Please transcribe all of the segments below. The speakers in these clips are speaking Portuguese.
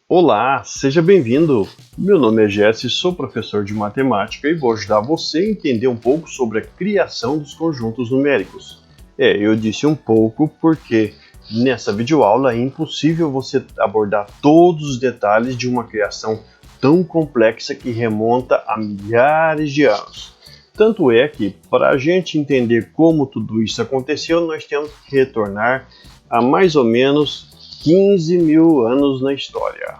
Olá, seja bem-vindo! Meu nome é Jesse, sou professor de matemática e vou ajudar você a entender um pouco sobre a criação dos conjuntos numéricos. Eu disse um pouco porque nessa videoaula é impossível você abordar todos os detalhes de uma criação tão complexa que remonta a milhares de anos. Tanto é que, para a gente entender como tudo isso aconteceu, nós temos que retornar a mais ou menos 15 mil anos na história.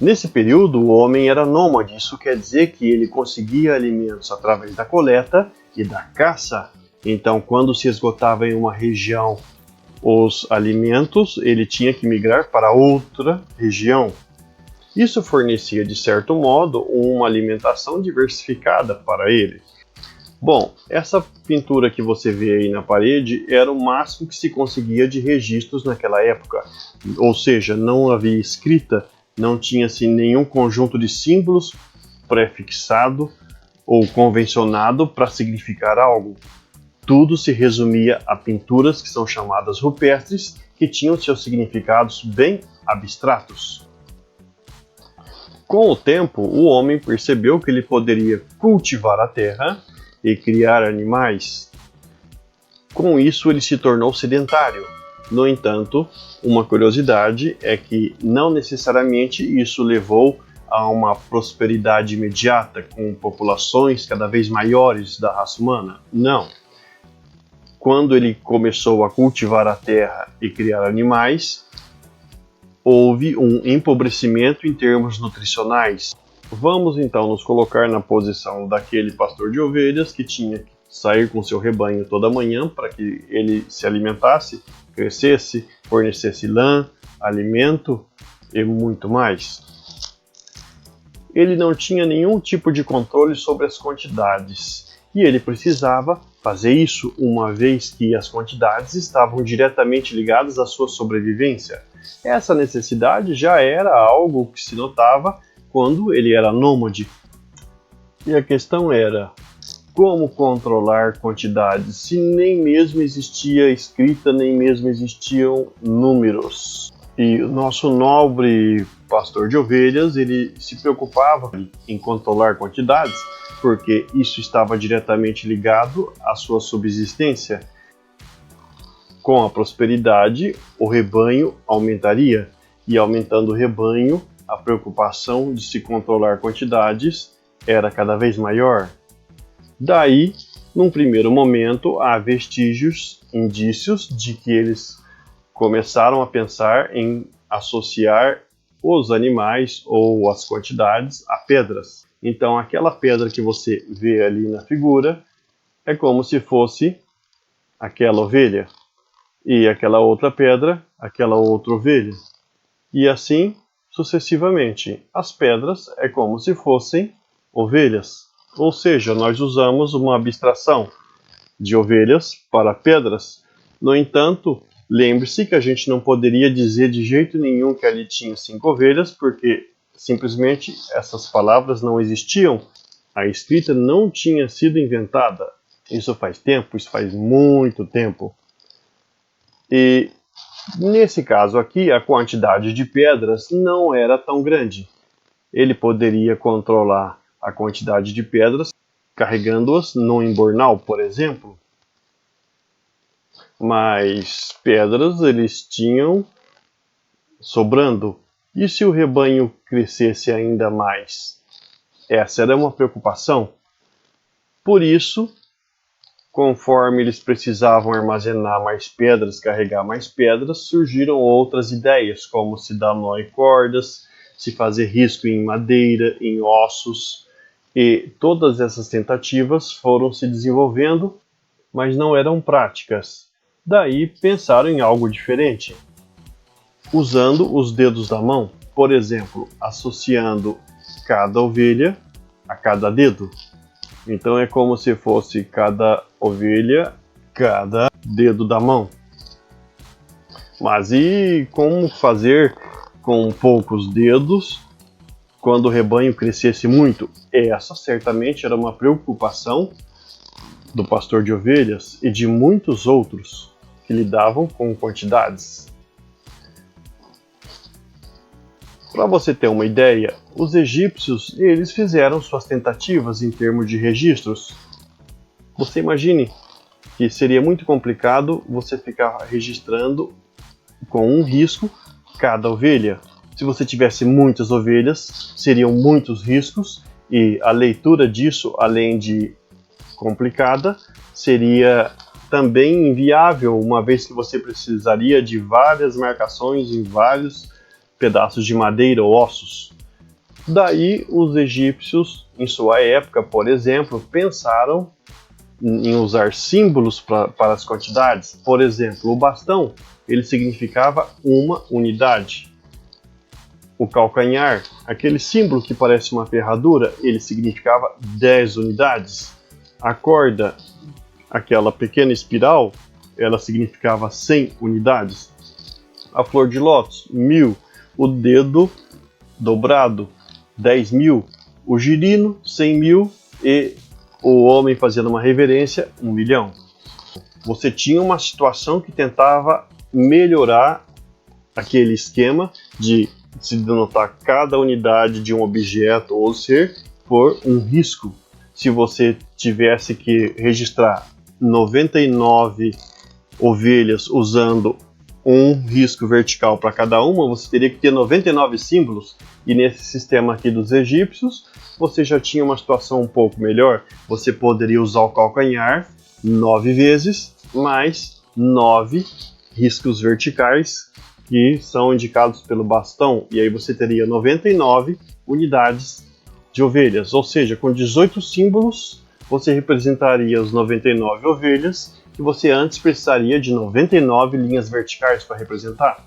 Nesse período, o homem era nômade, isso quer dizer que ele conseguia alimentos através da coleta e da caça. Então, quando se esgotava em uma região os alimentos, ele tinha que migrar para outra região. Isso fornecia, de certo modo, uma alimentação diversificada para ele. Bom, essa pintura que você vê aí na parede era o máximo que se conseguia de registros naquela época, ou seja, não havia escrita, não tinha-se nenhum conjunto de símbolos prefixado ou convencionado para significar algo. Tudo se resumia a pinturas que são chamadas rupestres, que tinham seus significados bem abstratos. Com o tempo, o homem percebeu que ele poderia cultivar a terra e criar animais. Com isso, ele se tornou sedentário. No entanto, uma curiosidade é que não necessariamente isso levou a uma prosperidade imediata com populações cada vez maiores da raça humana. Não. Quando ele começou a cultivar a terra e criar animais, houve um empobrecimento em termos nutricionais. Vamos então nos colocar na posição daquele pastor de ovelhas que tinha que sair com seu rebanho toda manhã para que ele se alimentasse, crescesse, fornecesse lã, alimento e muito mais. Ele não tinha nenhum tipo de controle sobre as quantidades e ele precisava fazer isso uma vez que as quantidades estavam diretamente ligadas à sua sobrevivência. Essa necessidade já era algo que se notava quando ele era nômade. E a questão era, como controlar quantidades se nem mesmo existia escrita, nem mesmo existiam números? E o nosso nobre pastor de ovelhas, ele se preocupava em controlar quantidades, porque isso estava diretamente ligado à sua subsistência. Com a prosperidade, o rebanho aumentaria, e aumentando o rebanho, a preocupação de se controlar quantidades era cada vez maior. Daí, num primeiro momento, há vestígios, indícios de que eles começaram a pensar em associar os animais ou as quantidades a pedras. Então, aquela pedra que você vê ali na figura é como se fosse aquela ovelha, e aquela outra pedra, aquela outra ovelha. E assim sucessivamente. As pedras é como se fossem ovelhas. Ou seja, nós usamos uma abstração de ovelhas para pedras. No entanto, lembre-se que a gente não poderia dizer de jeito nenhum que ali tinha 5 ovelhas, porque simplesmente essas palavras não existiam. A escrita não tinha sido inventada. Isso faz tempo, isso faz muito tempo. E nesse caso aqui, a quantidade de pedras não era tão grande. Ele poderia controlar a quantidade de pedras carregando-as no embornal, por exemplo. Mas pedras eles tinham sobrando. E se o rebanho crescesse ainda mais? Essa era uma preocupação. Por isso, conforme eles precisavam armazenar mais pedras, carregar mais pedras, surgiram outras ideias, como se dar nó em cordas, se fazer risco em madeira, em ossos, e todas essas tentativas foram se desenvolvendo, mas não eram práticas. Daí pensaram em algo diferente, usando os dedos da mão, por exemplo, associando cada ovelha a cada dedo. Então é como se fosse cada ovelha, cada dedo da mão. Mas e como fazer com poucos dedos quando o rebanho crescesse muito? Essa certamente era uma preocupação do pastor de ovelhas e de muitos outros que lidavam com quantidades. Para você ter uma ideia, os egípcios eles fizeram suas tentativas em termos de registros. Você imagine que seria muito complicado você ficar registrando com um risco cada ovelha. Se você tivesse muitas ovelhas, seriam muitos riscos e a leitura disso, além de complicada, seria também inviável, uma vez que você precisaria de várias marcações em vários pedaços de madeira ou ossos. Daí os egípcios, em sua época, por exemplo, pensaram em usar símbolos para as quantidades. Por exemplo, o bastão, ele significava uma unidade. O calcanhar, aquele símbolo que parece uma ferradura, ele significava 10 unidades. A corda, aquela pequena espiral, ela significava 100 unidades. A flor de lótus, 1000. O dedo dobrado, 10.000. O girino, 100.000. E o homem fazendo uma reverência, 1.000.000. Você tinha uma situação que tentava melhorar aquele esquema de se denotar cada unidade de um objeto ou ser por um risco. Se você tivesse que registrar 99 ovelhas usando um risco vertical para cada uma, você teria que ter 99 símbolos, e nesse sistema aqui dos egípcios, você já tinha uma situação um pouco melhor. Você poderia usar o calcanhar 9 vezes, mais 9 riscos verticais, que são indicados pelo bastão, e aí você teria 99 unidades de ovelhas, ou seja, com 18 símbolos, você representaria as 99 ovelhas, que você antes precisaria de 99 linhas verticais para representar.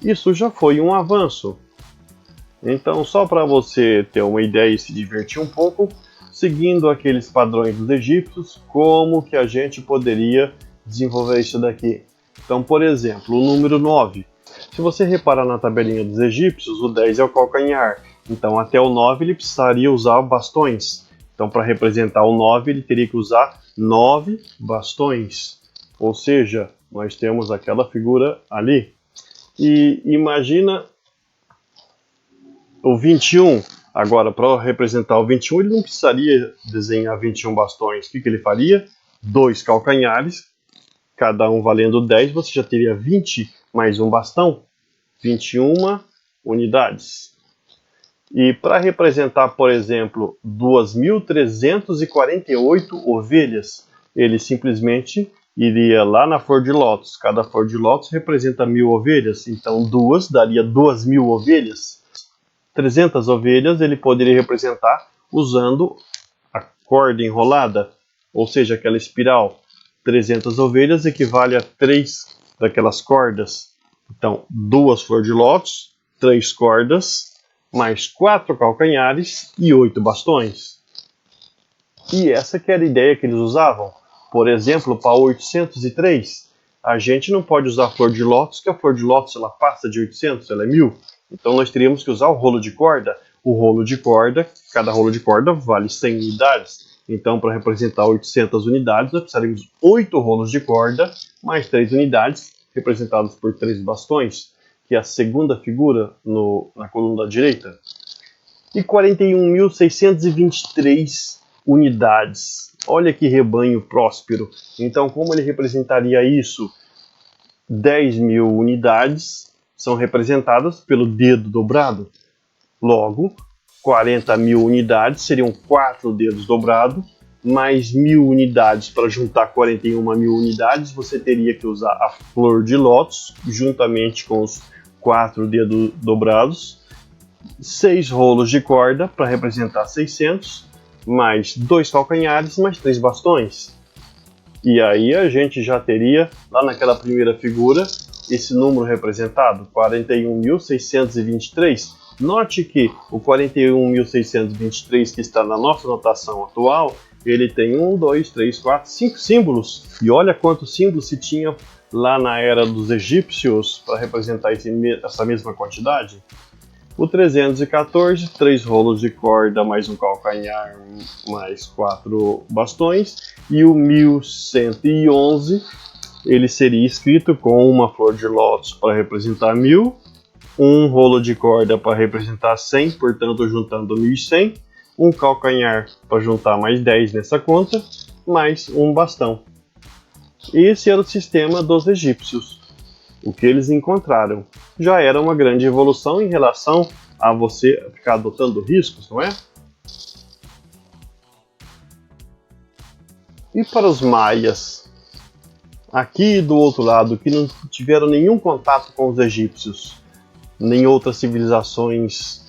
Isso já foi um avanço. Então, só para você ter uma ideia e se divertir um pouco, seguindo aqueles padrões dos egípcios, como que a gente poderia desenvolver isso daqui? Então, por exemplo, o número 9. Se você reparar na tabelinha dos egípcios, o 10 é o calcanhar. Então, até o 9 ele precisaria usar bastões. Então, para representar o 9, ele teria que usar 9 bastões. Ou seja, nós temos aquela figura ali. E imagina o 21. Agora, para representar o 21, ele não precisaria desenhar 21 bastões. O que ele faria? 2 calcanhares, cada um valendo 10. Você já teria 20 mais um bastão, 21 unidades. E para representar, por exemplo, 2.348 ovelhas, ele simplesmente iria lá na flor de lótus. Cada flor de lótus representa 1.000 ovelhas, então 2 daria 2.000 ovelhas. 300 ovelhas ele poderia representar usando a corda enrolada, ou seja, aquela espiral. 300 ovelhas equivale a 3 daquelas cordas. Então, 2 flor de lótus, 3 cordas, mais 4 calcanhares e 8 bastões. E essa que era a ideia que eles usavam. Por exemplo, para 803, a gente não pode usar a flor de lótus, porque a flor de lótus ela passa de 800, ela é 1.000. Então nós teríamos que usar o rolo de corda. O rolo de corda, cada rolo de corda vale 100 unidades. Então, para representar 800 unidades, nós precisaríamos 8 rolos de corda, mais 3 unidades, representadas por 3 bastões, que é a segunda figura na coluna da direita, e 41.623 unidades. Olha que rebanho próspero. Então, como ele representaria isso? 10.000 unidades são representadas pelo dedo dobrado. Logo, 40.000 unidades seriam 4 dedos dobrados, mais 1.000 unidades. Para juntar 41.000 unidades, você teria que usar a flor de lótus, juntamente com os 4 dedos dobrados, 6 rolos de corda para representar 600, mais 2 calcanhares, mais 3 bastões. E aí a gente já teria, lá naquela primeira figura, esse número representado, 41.623. Note que o 41.623 que está na nossa notação atual, ele tem 1, 2, 3, 4, 5 símbolos. E olha quantos símbolos se tinha lá na era dos egípcios para representar essa mesma quantidade. O 314, 3 rolos de corda, mais um calcanhar, mais 4 bastões. E o 1111, ele seria escrito com uma flor de lótus para representar 1.000, um rolo de corda para representar 100, portanto juntando 1.100, um calcanhar para juntar mais 10 nessa conta, mais um bastão. Esse era o sistema dos egípcios. O que eles encontraram já era uma grande evolução em relação a você ficar adotando riscos, não é? E para os maias, aqui do outro lado, que não tiveram nenhum contato com os egípcios, nem outras civilizações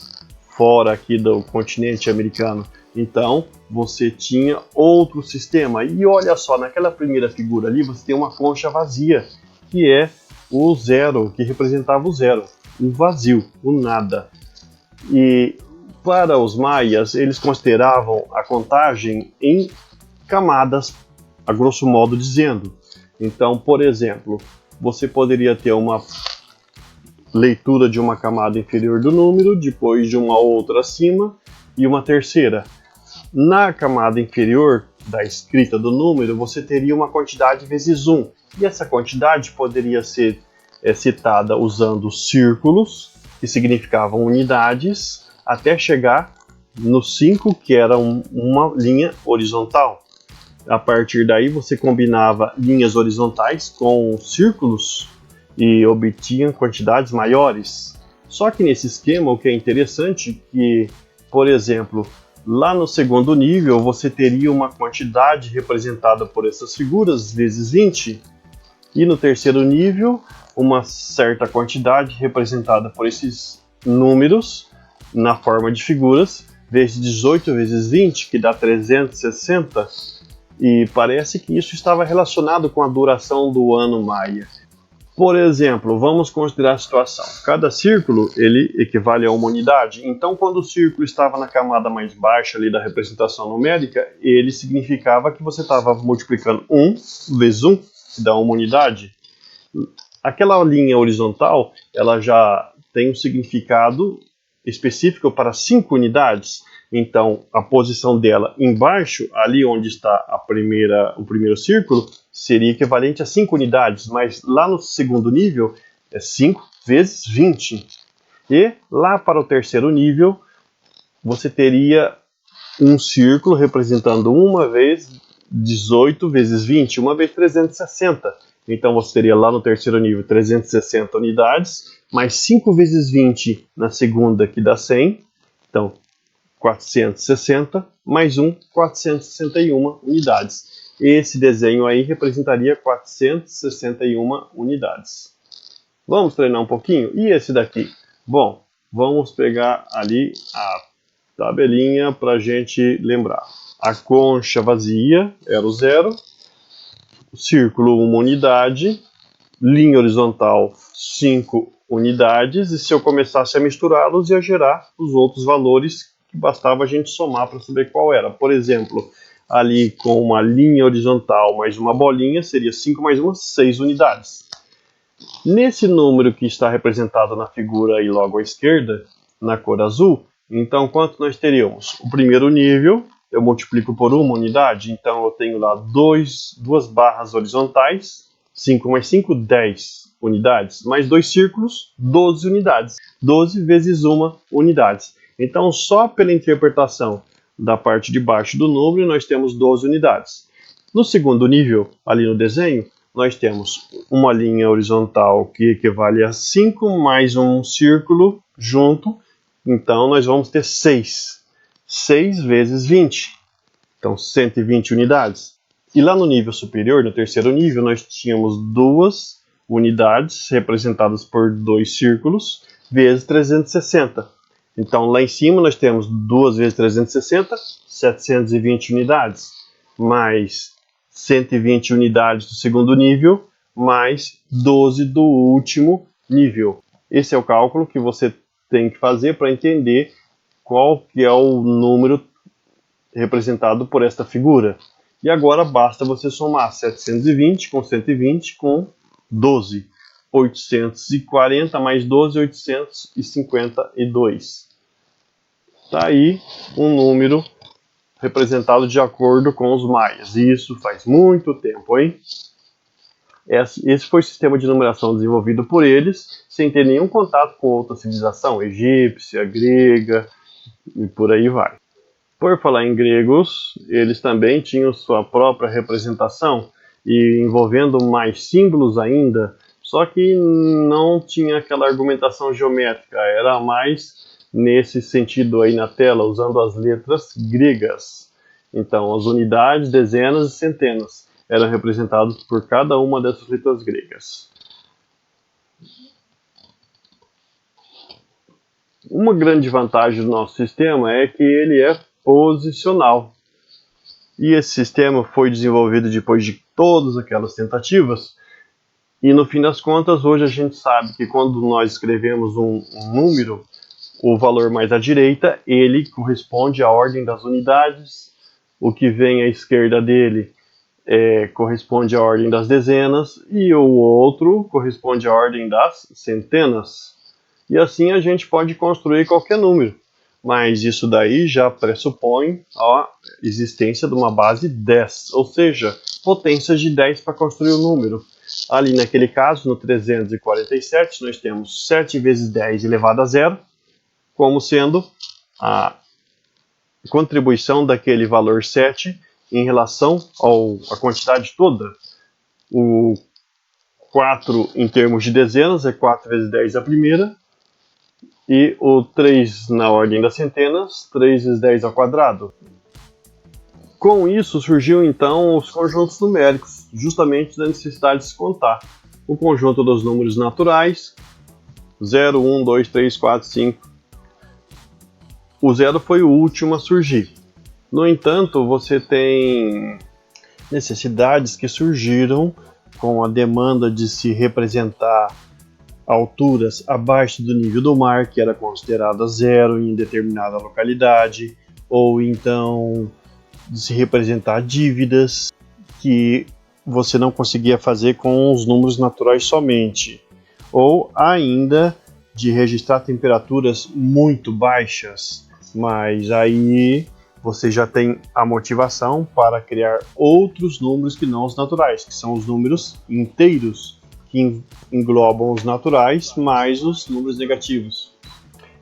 fora aqui do continente americano, então você tinha outro sistema. E olha só, naquela primeira figura ali você tem uma concha vazia, que é o zero, que representava o zero, o vazio, o nada. E para os maias, eles consideravam a contagem em camadas, a grosso modo dizendo. Então, por exemplo, você poderia ter uma leitura de uma camada inferior do número, depois de uma outra acima e uma terceira. Na camada inferior da escrita do número, você teria uma quantidade vezes 1. E essa quantidade poderia ser citada usando círculos, que significavam unidades, até chegar no 5, que era uma linha horizontal. A partir daí você combinava linhas horizontais com círculos e obtinha quantidades maiores. Só que nesse esquema o que é interessante é que, por exemplo, lá no segundo nível você teria uma quantidade representada por essas figuras vezes 20, e no terceiro nível uma certa quantidade representada por esses números na forma de figuras vezes 18 vezes 20, que dá 360, e parece que isso estava relacionado com a duração do ano maia. Por exemplo, vamos considerar a situação. Cada círculo ele equivale a uma unidade. Então, quando o círculo estava na camada mais baixa ali da representação numérica, ele significava que você estava multiplicando 1 vezes 1, que dá uma unidade. Aquela linha horizontal, ela já tem um significado específico para 5 unidades. Então, a posição dela embaixo, ali onde está o primeiro círculo, seria equivalente a 5 unidades, mas lá no segundo nível é 5 vezes 20. E lá para o terceiro nível, você teria um círculo representando uma vez 18 vezes 20, uma vez 360. Então você teria lá no terceiro nível 360 unidades, mais 5 vezes 20 na segunda, que dá 100. Então, 460, mais 461 unidades. Esse desenho aí representaria 461 unidades. Vamos treinar um pouquinho? E esse daqui? Bom, vamos pegar ali a tabelinha para a gente lembrar. A concha vazia era o zero, o círculo 1 unidade, linha horizontal 5 unidades, e se eu começasse a misturá-los ia gerar os outros valores que bastava a gente somar para saber qual era. Por exemplo, ali com uma linha horizontal mais uma bolinha, seria 5 mais 1, 6 unidades. Nesse número que está representado na figura aí logo à esquerda, na cor azul, então quanto nós teríamos? O primeiro nível, eu multiplico por uma unidade, então eu tenho lá duas barras horizontais, 5 mais 5, 10 unidades, mais 2 círculos, 12 unidades. 12 vezes 1 unidades. Então, só pela interpretação da parte de baixo do número, nós temos 12 unidades. No segundo nível, ali no desenho, nós temos uma linha horizontal que equivale a 5 mais um círculo junto. Então, nós vamos ter 6. 6 vezes 20. Então, 120 unidades. E lá no nível superior, no terceiro nível, nós tínhamos 2 unidades representadas por 2 círculos vezes 360. Então, lá em cima nós temos 2 vezes 360, 720 unidades, mais 120 unidades do segundo nível, mais 12 do último nível. Esse é o cálculo que você tem que fazer para entender qual que é o número representado por esta figura. E agora basta você somar 720 com 120 com 12. 840 mais 12, 852. Está aí um número representado de acordo com os maias. Isso faz muito tempo, hein? Esse foi o sistema de numeração desenvolvido por eles, sem ter nenhum contato com outra civilização, egípcia, grega e por aí vai. Por falar em gregos, eles também tinham sua própria representação, e envolvendo mais símbolos ainda, só que não tinha aquela argumentação geométrica, era mais nesse sentido aí na tela, usando as letras gregas. Então, as unidades, dezenas e centenas eram representados por cada uma dessas letras gregas. Uma grande vantagem do nosso sistema é que ele é posicional. E esse sistema foi desenvolvido depois de todas aquelas tentativas. E no fim das contas, hoje a gente sabe que quando nós escrevemos um número, o valor mais à direita, ele corresponde à ordem das unidades. O que vem à esquerda dele corresponde à ordem das dezenas. E o outro corresponde à ordem das centenas. E assim a gente pode construir qualquer número. Mas isso daí já pressupõe a existência de uma base 10, ou seja, potências de 10 para construir o número. Ali naquele caso, no 347, nós temos 7 vezes 10 elevado a zero, como sendo a contribuição daquele valor 7 em relação à quantidade toda. O 4 em termos de dezenas é 4 vezes 10 a primeira, e o 3 na ordem das centenas, 3 vezes 10 ao quadrado. Com isso surgiu então os conjuntos numéricos, justamente da necessidade de se contar. O conjunto dos números naturais, 0, 1, 2, 3, 4, 5. O 0 foi o último a surgir. No entanto, você tem necessidades que surgiram com a demanda de se representar alturas abaixo do nível do mar, que era considerada zero em determinada localidade, ou então de se representar dívidas que você não conseguia fazer com os números naturais somente, ou ainda de registrar temperaturas muito baixas, mas aí você já tem a motivação para criar outros números que não os naturais, que são os números inteiros, que englobam os naturais mais os números negativos.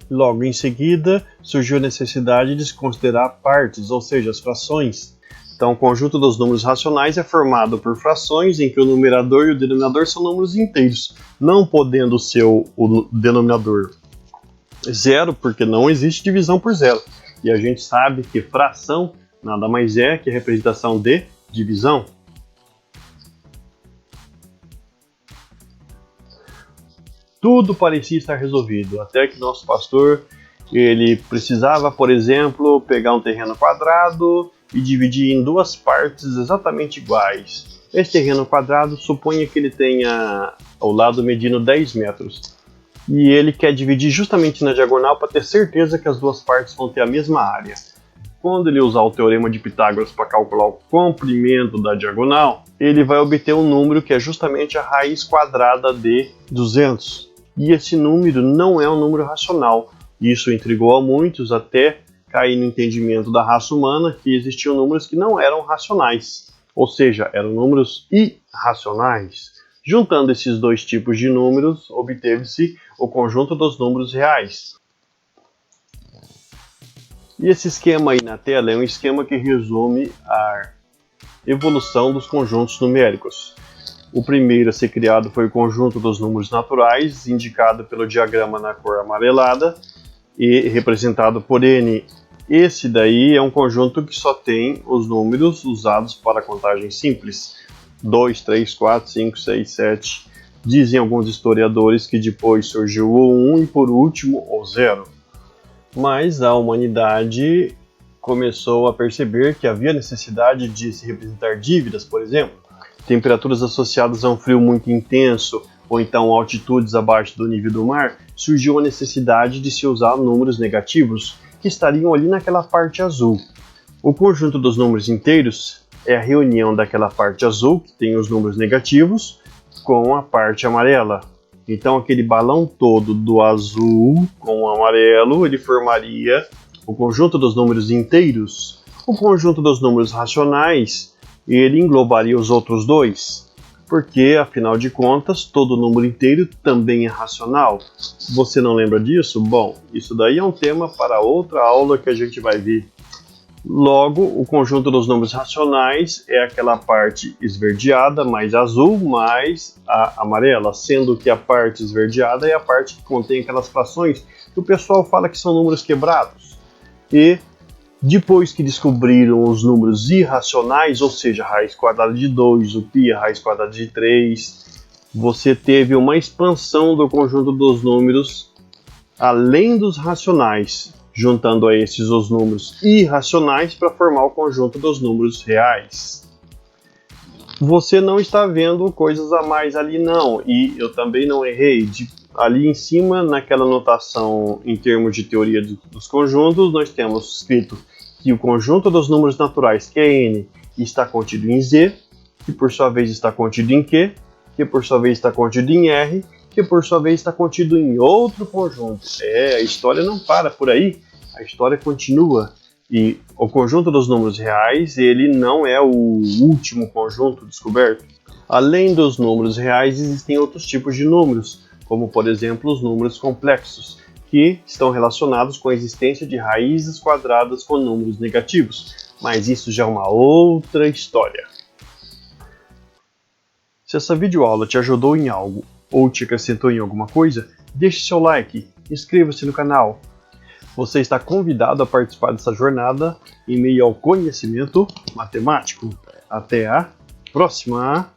Logo em seguida, surgiu a necessidade de se considerar partes, ou seja, as frações. Então, o conjunto dos números racionais é formado por frações em que o numerador e o denominador são números inteiros, não podendo ser o denominador zero, porque não existe divisão por zero. E a gente sabe que fração nada mais é que a representação de divisão. Tudo parecia estar resolvido, até que nosso pastor ele precisava, por exemplo, pegar um terreno quadrado e dividir em duas partes exatamente iguais. Esse terreno quadrado suponha que ele tenha o lado medindo 10 metros. E ele quer dividir justamente na diagonal para ter certeza que as duas partes vão ter a mesma área. Quando ele usar o teorema de Pitágoras para calcular o comprimento da diagonal, ele vai obter um número que é justamente a raiz quadrada de 200. E esse número não é um número racional. Isso intrigou a muitos até cair no entendimento da raça humana que existiam números que não eram racionais, ou seja, eram números irracionais. Juntando esses dois tipos de números, obteve-se o conjunto dos números reais. E esse esquema aí na tela é um esquema que resume a evolução dos conjuntos numéricos. O primeiro a ser criado foi o conjunto dos números naturais, indicado pelo diagrama na cor amarelada e representado por N. Esse daí é um conjunto que só tem os números usados para contagem simples. 2, 3, 4, 5, 6, 7. Dizem alguns historiadores que depois surgiu o 1 e por último o 0. Mas a humanidade começou a perceber que havia necessidade de se representar dívidas, por exemplo. Temperaturas associadas a um frio muito intenso, ou então altitudes abaixo do nível do mar, surgiu a necessidade de se usar números negativos, que estariam ali naquela parte azul. O conjunto dos números inteiros é a reunião daquela parte azul, que tem os números negativos, com a parte amarela. Então aquele balão todo do azul com o amarelo, ele formaria o conjunto dos números inteiros. O conjunto dos números racionais, ele englobaria os outros dois. Porque, afinal de contas, todo número inteiro também é racional. Você não lembra disso? Bom, isso daí é um tema para outra aula que a gente vai ver. Logo, o conjunto dos números racionais é aquela parte esverdeada mais azul mais a amarela, sendo que a parte esverdeada é a parte que contém aquelas frações que o pessoal fala que são números quebrados. E depois que descobriram os números irracionais, ou seja, raiz quadrada de 2, o π, a raiz quadrada de 3, você teve uma expansão do conjunto dos números além dos racionais, juntando a esses os números irracionais para formar o conjunto dos números reais. Você não está vendo coisas a mais ali não, e eu também não errei. Ali em cima, naquela notação em termos de teoria dos conjuntos, nós temos escrito que o conjunto dos números naturais, que é n, está contido em z, que por sua vez está contido em q, que por sua vez está contido em r, que por sua vez está contido em outro conjunto. A história não para por aí, a história continua. E o conjunto dos números reais, ele não é o último conjunto descoberto. Além dos números reais, existem outros tipos de números, como por exemplo os números complexos, que estão relacionados com a existência de raízes quadradas com números negativos. Mas isso já é uma outra história. Se essa videoaula te ajudou em algo ou te acrescentou em alguma coisa, deixe seu like, inscreva-se no canal. Você está convidado a participar dessa jornada em meio ao conhecimento matemático. Até a próxima!